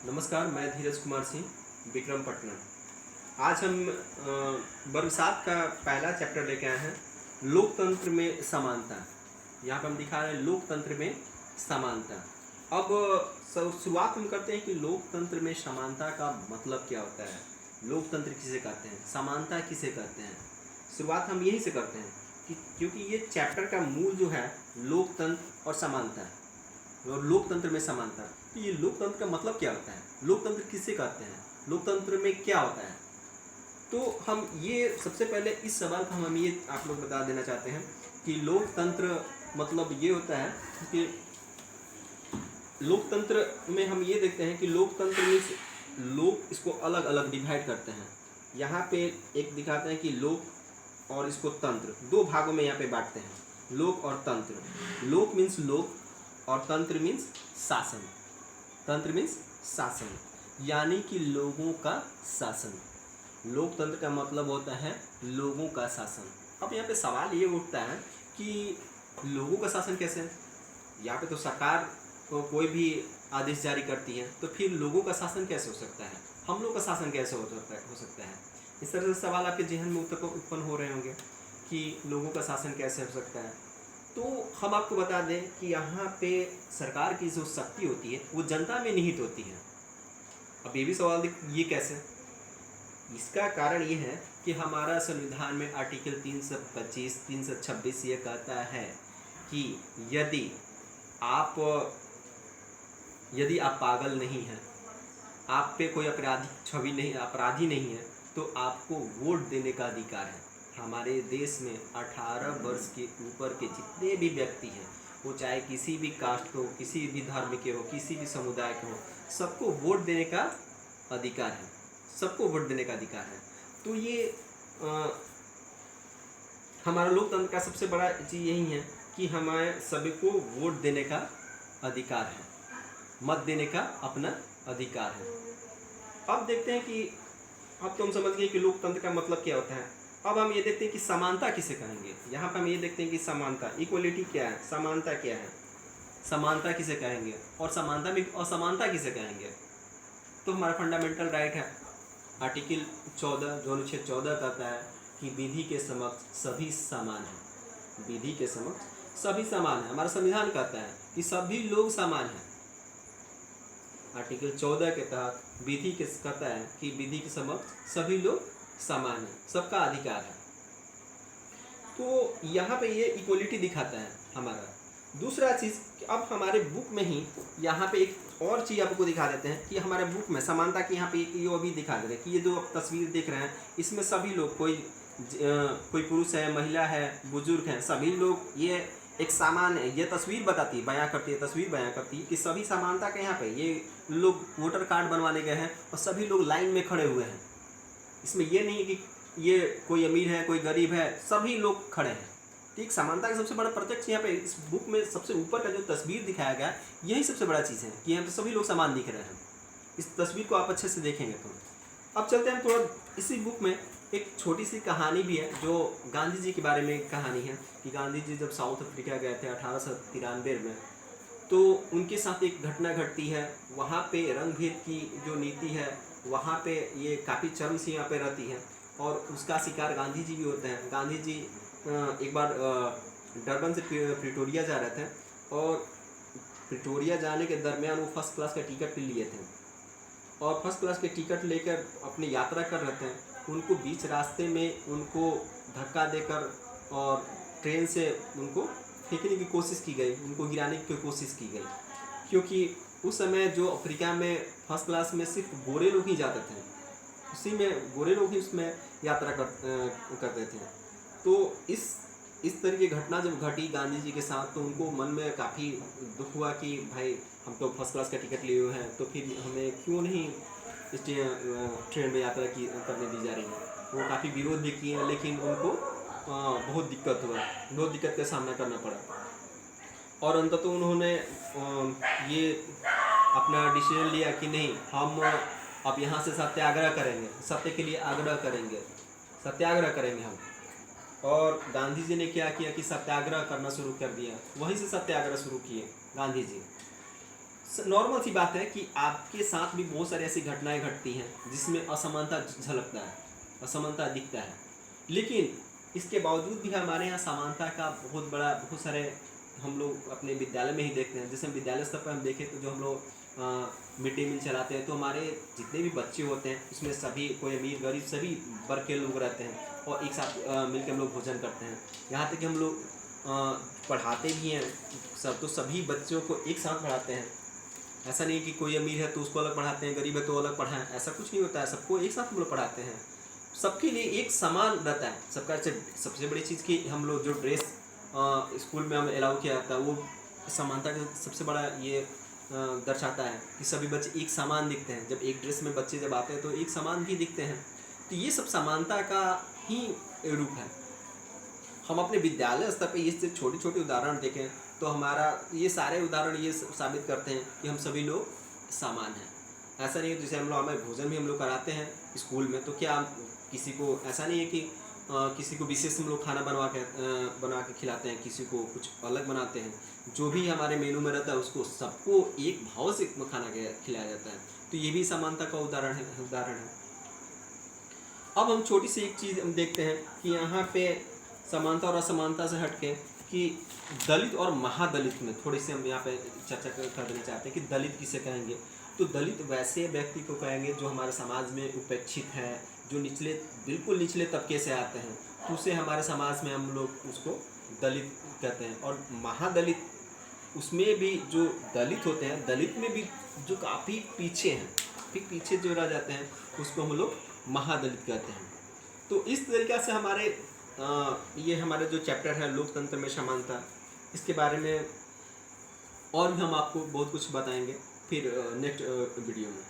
नमस्कार, मैं धीरज कुमार सिंह, विक्रमपट्टनम। आज हम वर्ग 7 का पहला चैप्टर लेके आए हैं, लोकतंत्र में समानता। यहाँ पर हम दिखा रहे हैं लोकतंत्र में समानता। अब शुरुआत हम करते हैं कि लोकतंत्र में समानता का मतलब क्या होता है, लोकतंत्र किसे कहते हैं, समानता किसे कहते हैं। शुरुआत हम यहीं से करते हैं कि क्योंकि ये चैप्टर का मूल जो है लोकतंत्र और समानता और लोकतंत्र में समानता। तो ये लोकतंत्र का मतलब क्या होता है, लोकतंत्र किसे कहते हैं, लोकतंत्र में क्या होता है। तो हम ये सबसे पहले इस सवाल का हम ये आप लोग बता देना चाहते हैं कि लोकतंत्र मतलब ये होता है कि लोकतंत्र में हम ये देखते हैं कि लोकतंत्र में लोग इसको अलग अलग डिवाइड करते हैं। यहाँ पे एक दिखाते हैं कि लोक और इसको तंत्र, दो भागों में यहाँ पे बांटते हैं, लोक और तंत्र। लोक मीन्स लोक और तंत्र मीन्स शासन। तंत्र मीन्स शासन, यानी कि लोगों का शासन। लोकतंत्र का मतलब होता है लोगों का शासन। अब यहाँ पे सवाल ये उठता है कि लोगों का शासन कैसे। यहाँ पे तो सरकार को कोई भी आदेश जारी करती है, तो फिर लोगों का शासन कैसे हो सकता है, हम लोग का शासन कैसे हो सकता है। इस तरह से सवाल आपके जहन में उत्पन्न हो रहे होंगे कि लोगों का शासन कैसे हो सकता है। तो हम आपको बता दें कि यहाँ पे सरकार की जो शक्ति होती है वो जनता में निहित होती है। अब ये भी सवाल ये कैसे। इसका कारण ये है कि हमारा संविधान में आर्टिकल 325, 326 ये कहता है कि यदि आप पागल नहीं हैं, आप पे कोई अपराधी नहीं है, तो आपको वोट देने का अधिकार है। हमारे देश में 18 वर्ष के ऊपर के जितने भी व्यक्ति हैं, वो चाहे किसी भी कास्ट के हो, किसी भी धर्म के हो, किसी भी समुदाय के हो, सबको वोट देने का अधिकार है। सबको वोट देने का अधिकार है। तो ये हमारा लोकतंत्र का सबसे बड़ा चीज़ यही है कि हमारे सभी को वोट देने का अधिकार है, मत देने का अपना अधिकार है। अब देखते हैं कि अब तो हम समझ गए कि लोकतंत्र का मतलब क्या होता है। अब हम ये देखते हैं कि समानता किसे कहेंगे। यहाँ पर हम ये देखते हैं कि समानता, इक्वलिटी क्या है, समानता क्या है, समानता किसे कहेंगे और समानता में असमानता किसे कहेंगे। तो हमारा फंडामेंटल राइट है, आर्टिकल 14 जो अनुच्छेद 14 कहता है कि विधि के समक्ष सभी समान हैं। विधि के समक्ष सभी समान हैं। हमारा संविधान कहता है कि सभी लोग समान हैं। आर्टिकल 14 के तहत विधि के कहता है कि विधि के समक्ष सभी लोग समान है, सबका अधिकार है। तो यहाँ पे ये इक्वलिटी दिखाता है हमारा। दूसरा चीज़, अब हमारे बुक में ही यहाँ पे एक और चीज़ आपको दिखा देते हैं कि हमारे बुक में समानता की यहाँ पे ये भी दिखा दे रहे हैं कि ये जो आप तस्वीर देख रहे हैं, इसमें सभी लोग, कोई पुरुष है, महिला है, बुजुर्ग हैं, सभी लोग, ये एक सामान है। ये तस्वीर बताती है, बयां करती है, तस्वीर बयां करती है कि सभी समानता के यहाँ पे ये लोग वोटर कार्ड बनवाने गए हैं और सभी लोग लाइन में खड़े हुए हैं। इसमें ये नहीं कि ये कोई अमीर है, कोई गरीब है, सभी लोग खड़े हैं। ठीक, समानता का सबसे बड़ा प्रत्यक्ष यहाँ पे इस बुक में सबसे ऊपर का जो तस्वीर दिखाया गया, यही सबसे बड़ा चीज़ है कि यहाँ पे सभी लोग समान दिख रहे हैं। इस तस्वीर को आप अच्छे से देखेंगे तो। अब चलते हैं थोड़ा, इसी बुक में एक छोटी सी कहानी भी है जो गांधी जी के बारे में कहानी है कि गांधी जी जब साउथ अफ्रीका गए थे 1893 में, तो उनके साथ एक घटना घटती है। वहाँ पे रंग-भेद की जो नीति है, वहाँ पे ये काफ़ी चरम सी यहाँ पे रहती है और उसका शिकार गांधी जी भी होते हैं। गांधी जी एक बार डरबन से प्रिटोरिया जा रहे थे और प्रिटोरिया जाने के दरमियान वो फर्स्ट क्लास का टिकट लिए थे और फर्स्ट क्लास के टिकट लेकर अपनी यात्रा कर रहे थे। उनको बीच रास्ते में उनको धक्का देकर और ट्रेन से उनको फेंकने की कोशिश की गई, उनको गिराने की कोशिश की गई, क्योंकि उस समय जो अफ्रीका में फर्स्ट क्लास में सिर्फ गोरे लोग ही जाते थे, उसी में गोरे लोग ही उसमें यात्रा करते थे। तो इस तरह की घटना जब घटी गांधी जी के साथ, तो उनको मन में काफ़ी दुख हुआ कि भाई हम तो फर्स्ट क्लास का टिकट लिए हुए हैं, तो फिर हमें क्यों नहीं इस ट्रेन में यात्रा करने दी जा रही है। वो काफ़ी विरोध भी किए, लेकिन उनको बहुत दिक्कत का सामना करना पड़ा और अंततः उन्होंने ये अपना डिसीजन लिया कि नहीं, हम अब यहाँ से सत्याग्रह करेंगे, सत्य के लिए आग्रह करेंगे, सत्याग्रह करेंगे हम। और गांधी जी ने क्या किया कि सत्याग्रह करना शुरू कर दिया, वहीं से सत्याग्रह शुरू किए गांधी जी। नॉर्मल सी बात है कि आपके साथ भी बहुत सारी ऐसी घटनाएं घटती हैं जिसमें असमानता झलकता है, असमानता दिखता है, लेकिन इसके बावजूद भी हमारे यहाँ समानता का बहुत सारे हम लोग अपने विद्यालय में ही देखते हैं। जैसे हम विद्यालय स्तर पर हम देखें तो जो हम लोग मिड डे मील चलाते हैं तो हमारे जितने भी बच्चे होते हैं उसमें सभी, कोई अमीर गरीब सभी वर्ग के लोग रहते हैं और एक साथ मिलकर हम लोग भोजन करते हैं। यहाँ तक कि हम लोग पढ़ाते भी हैं सब, तो सभी बच्चों को एक साथ पढ़ाते हैं। ऐसा नहीं कि कोई अमीर है तो उसको अलग पढ़ाते हैं, गरीब है तो अलग पढ़ाएं, ऐसा कुछ नहीं होता है। सबको एक साथ हम लोग पढ़ाते हैं, सबके लिए एक समान रहता है सबका। सबसे बड़ी चीज़ कि हम लोग जो ड्रेस स्कूल में हम अलाउ किया जाता है वो समानता का सबसे बड़ा ये दर्शाता है कि सभी बच्चे एक समान दिखते हैं। जब एक ड्रेस में बच्चे जब आते हैं तो एक समान भी दिखते हैं, तो ये सब समानता का ही रूप है। हम अपने विद्यालय स्तर पर ये छोटे छोटे उदाहरण देखें तो हमारा ये सारे उदाहरण ये साबित करते हैं कि हम सभी लोग समान हैं। ऐसा नहीं है, जैसे हम लोग हमें भोजन भी हम लोग कराते हैं स्कूल में, तो क्या किसी को ऐसा नहीं है कि किसी को विशेष हम लोग खाना बना के खिलाते हैं, किसी को कुछ अलग बनाते हैं। जो भी हमारे मेनू में रहता है उसको सबको एक भाव से खाना खिलाया जाता है, तो ये भी समानता का उदाहरण है। अब हम छोटी सी एक चीज़ हम देखते हैं कि यहाँ पे समानता और असमानता से हटके कि दलित और महादलित में थोड़ी सी हम यहाँ पे चर्चा कर देना चाहते हैं कि दलित किसे कहेंगे। तो दलित वैसे व्यक्ति को कहेंगे जो हमारे समाज में उपेक्षित है, जो बिल्कुल निचले तबके से आते हैं, तो उसे हमारे समाज में हम लोग उसको दलित कहते हैं। और महादलित, उसमें भी जो दलित होते हैं, दलित में भी जो काफ़ी पीछे हैं, काफ़ी पीछे जो रह जाते हैं, उसको हम लोग महादलित कहते हैं। तो इस तरीक़ा से ये हमारे जो चैप्टर है लोकतंत्र में समानता, इसके बारे में और भी हम आपको बहुत कुछ बताएंगे फिर नेक्स्ट वीडियो में।